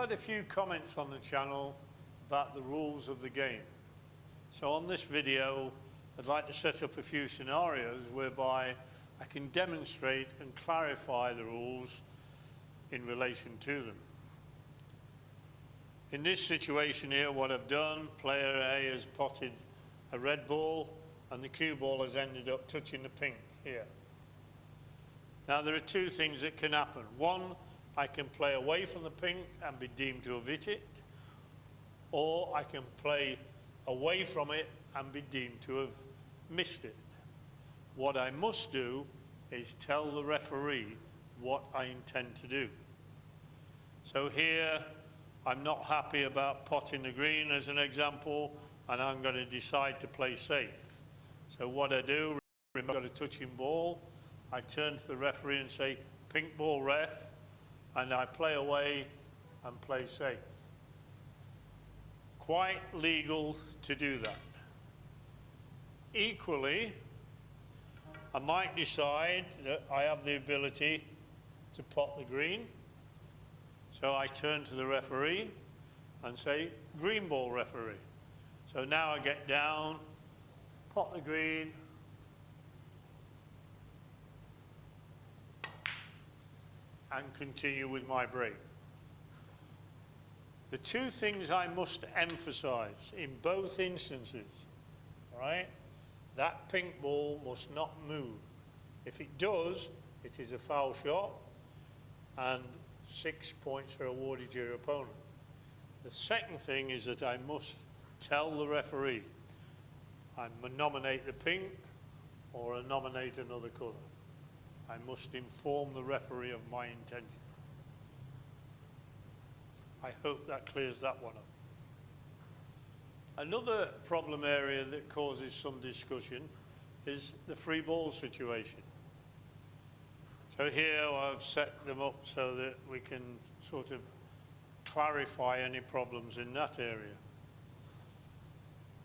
had a few comments on the channel about the rules of the game. So on this video, I'd like to set up a few scenarios whereby I can demonstrate and clarify the rules in relation to them. In this situation here, what I've done, player A has potted a red ball and the cue ball has ended up touching the pink here. Now there are two things that can happen. One, I can play away from the pink and be deemed to have hit it, or I can play away from it and be deemed to have missed it. What I must do is tell the referee what I intend to do. So here, I'm not happy about potting the green as an example, and I'm going to decide to play safe. So what I do, I've got a touching ball, I turn to the referee and say, pink ball ref, and I play away and play safe. Quite legal to do that. Equally, I might decide that I have the ability to pot the green. So I turn to the referee and say, green ball referee. So now I get down, pot the green, and continue with my break. The two things I must emphasize in both instances, all right, that pink ball must not move. If it does, it is a foul shot, and 6 points are awarded to your opponent. The second thing is that I must tell the referee I nominate the pink or I nominate another colour. I must inform the referee of my intention. I hope that clears that one up. Another problem area that causes some discussion is the free ball situation. So here I've set them up so that we can sort of clarify any problems in that area.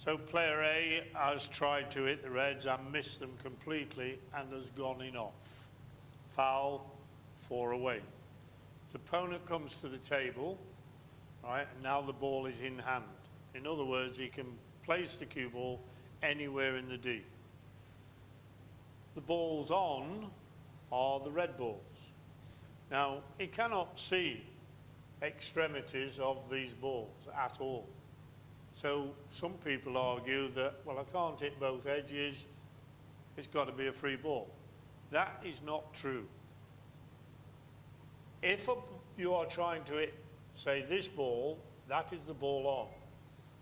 So player A has tried to hit the reds and missed them completely and has gone in off. Foul, 4 away. The opponent comes to the table, right, and now the ball is in hand. In other words, he can place the cue ball anywhere in the D. The balls on are the red balls. Now, he cannot see extremities of these balls at all. So some people argue that, well, I can't hit both edges, it's got to be a free ball. That is not true. If you are trying to hit, say, this ball, that is the ball on.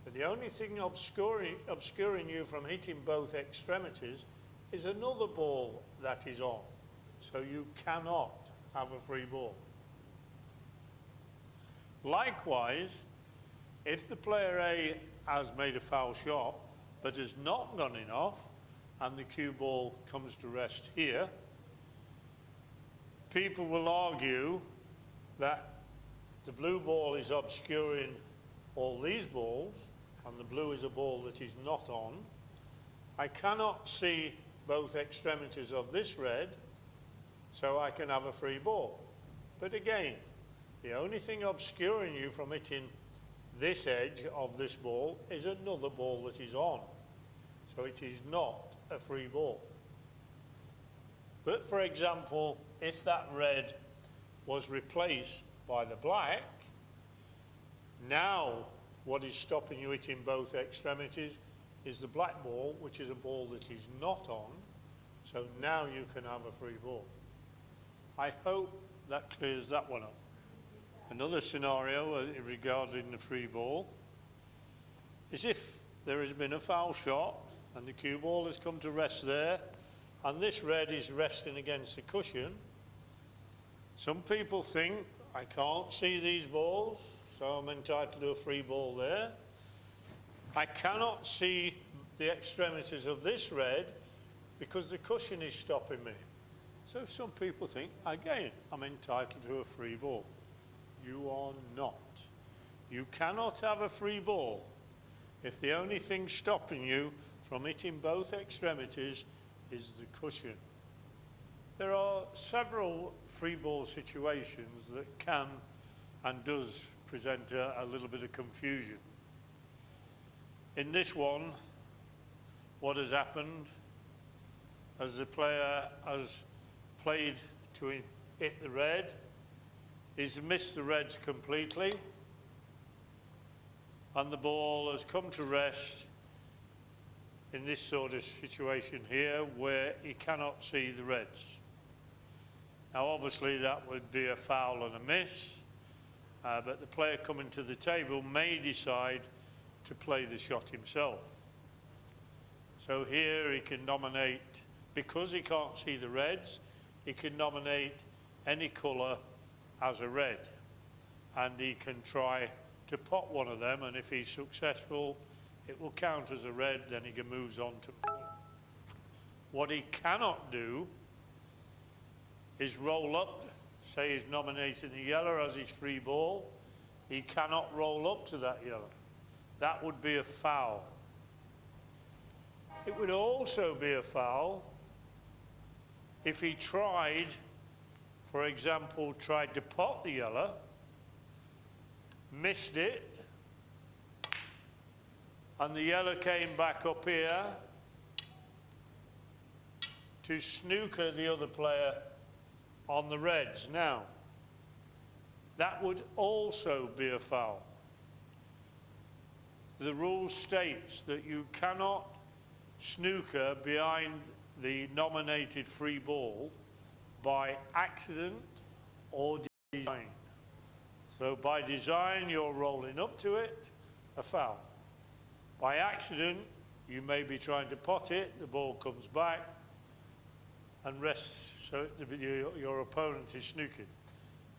But the only thing obscuring you from hitting both extremities is another ball that is on. So you cannot have a free ball. Likewise, if the player A has made a foul shot but has not gone in off and the cue ball comes to rest here, people will argue that the blue ball is obscuring all these balls and the blue is a ball that is not on. I cannot see both extremities of this red, so I can have a free ball. But again, the only thing obscuring you from hitting this edge of this ball is another ball that is on. So it is not a free ball. But for example, if that red was replaced by the black, now what is stopping you hitting both extremities is the black ball, which is a ball that is not on. So now you can have a free ball. I hope that clears that one up. Another scenario regarding the free ball is if there has been a foul shot and the cue ball has come to rest there and this red is resting against the cushion. Some people think I can't see these balls, so I'm entitled to a free ball there. I cannot see the extremities of this red because the cushion is stopping me. So some people think, again, I'm entitled to a free ball. You are not. You cannot have a free ball if the only thing stopping you from hitting both extremities is the cushion. There are several free ball situations that can and does present a little bit of confusion. In this one, what has happened, as the player has played to hit the red, he's missed the reds completely, and the ball has come to rest in this sort of situation here where he cannot see the reds. Now obviously that would be a foul and a miss, but the player coming to the table may decide to play the shot himself. So here he can nominate, because he can't see the reds, he can nominate any colour as a red, and he can try to pot one of them, and if he's successful it will count as a red, then he moves on to colour. What he cannot do is roll up, say he's nominating the yellow as his free ball, he cannot roll up to that yellow. That would be a foul. It would also be a foul if he tried, for example, tried to pot the yellow, missed it, and the yellow came back up here to snooker the other player on the reds. Now, that would also be a foul. The rule states that you cannot snooker behind the nominated free ball by accident or design. So by design you're rolling up to it, a foul. By accident you may be trying to pot it, the ball comes back and rests, so your opponent is snooking.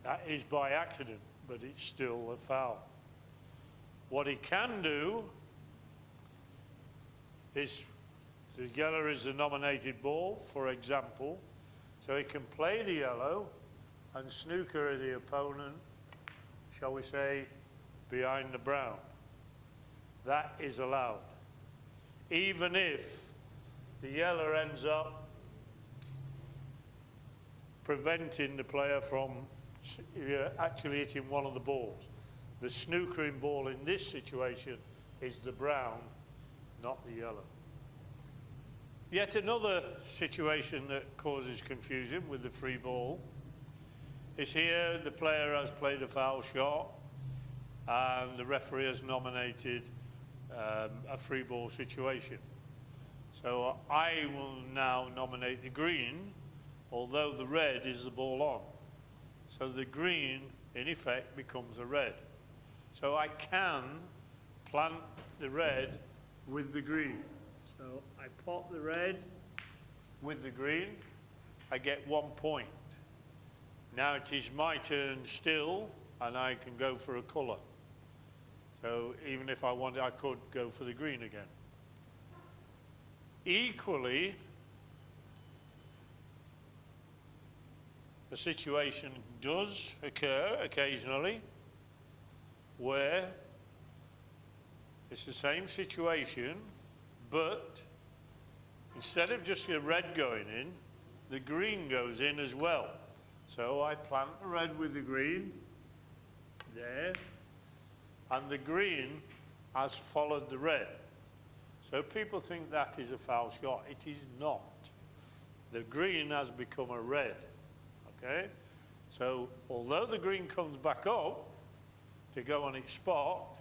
That is by accident, but it's still a foul. What he can do is, the yellow is the nominated ball, for example, so he can play the yellow and snooker the opponent, shall we say, behind the brown. That is allowed. Even if the yellow ends up preventing the player from actually hitting one of the balls. The snookering ball in this situation is the brown, not the yellow. Yet another situation that causes confusion with the free ball is here the player has played a foul shot and the referee has nominated a free ball situation. So I will now nominate the green, although the red is the ball on. So the green, in effect, becomes a red. So I can plant the red with the green. So I pot the red with the green, I get 1 point. Now it is my turn still, and I can go for a colour. So even if I wanted, I could go for the green again. Equally, the situation does occur occasionally where it's the same situation, but instead of just the red going in, the green goes in as well. So I plant the red with the green there, and the green has followed the red. So people think that is a foul shot. It is not. The green has become a red. Okay? So although the green comes back up to go on its spot,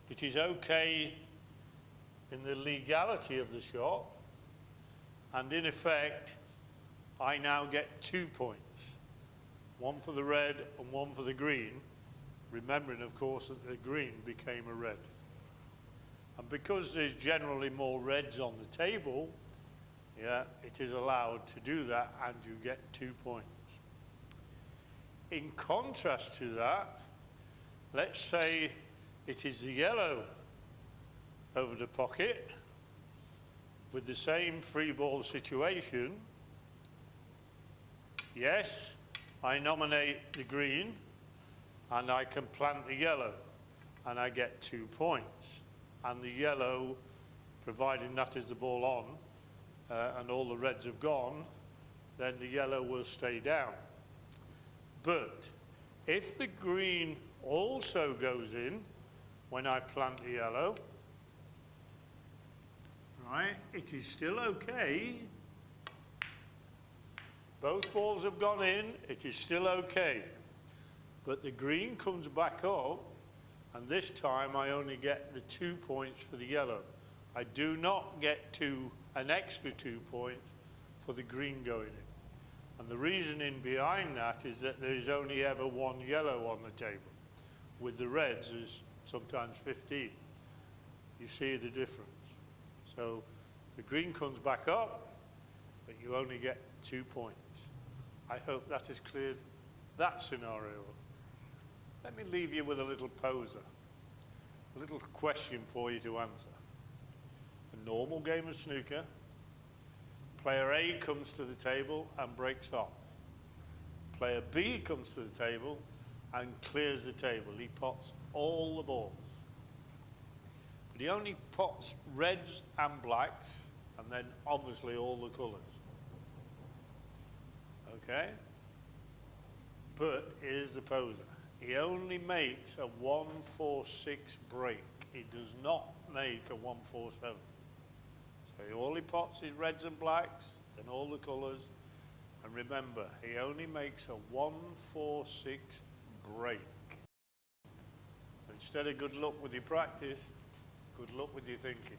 it is okay in the legality of the shot, and in effect I now get 2 points, one for the red and one for the green, remembering of course that the green became a red. And because there's generally more reds on the table, yeah, it is allowed to do that, and you get 2 points. In contrast to that, let's say it is the yellow over the pocket with the same free ball situation. Yes, I nominate the green and I can plant the yellow and I get 2 points. And the yellow, providing that is the ball on, and all the reds have gone, then the yellow will stay down. But If the green also goes in when I plant the yellow, right, it is still okay. Both balls have gone in, it is still okay. But the green comes back up, and this time I only get the 2 points for the yellow. I do not get an extra 2 points for the green going in. And the reasoning behind that is that there is only ever one yellow on the table. With the reds, there's sometimes 15. You see the difference. So the green comes back up, but you only get 2 points. I hope that has cleared that scenario. Let me leave you with a little poser, a little question for you to answer. A normal game of snooker, player A comes to the table and breaks off. Player B comes to the table and clears the table. He pots all the balls. But he only pots reds and blacks, and then obviously all the colours. Okay? But here's the poser. He only makes a 1-4-6 break. He does not make a 1-4-7. So all he pots is reds and blacks, then all the colours. And remember, he only makes a 1-4-6 break. Instead of good luck with your practice, good luck with your thinking.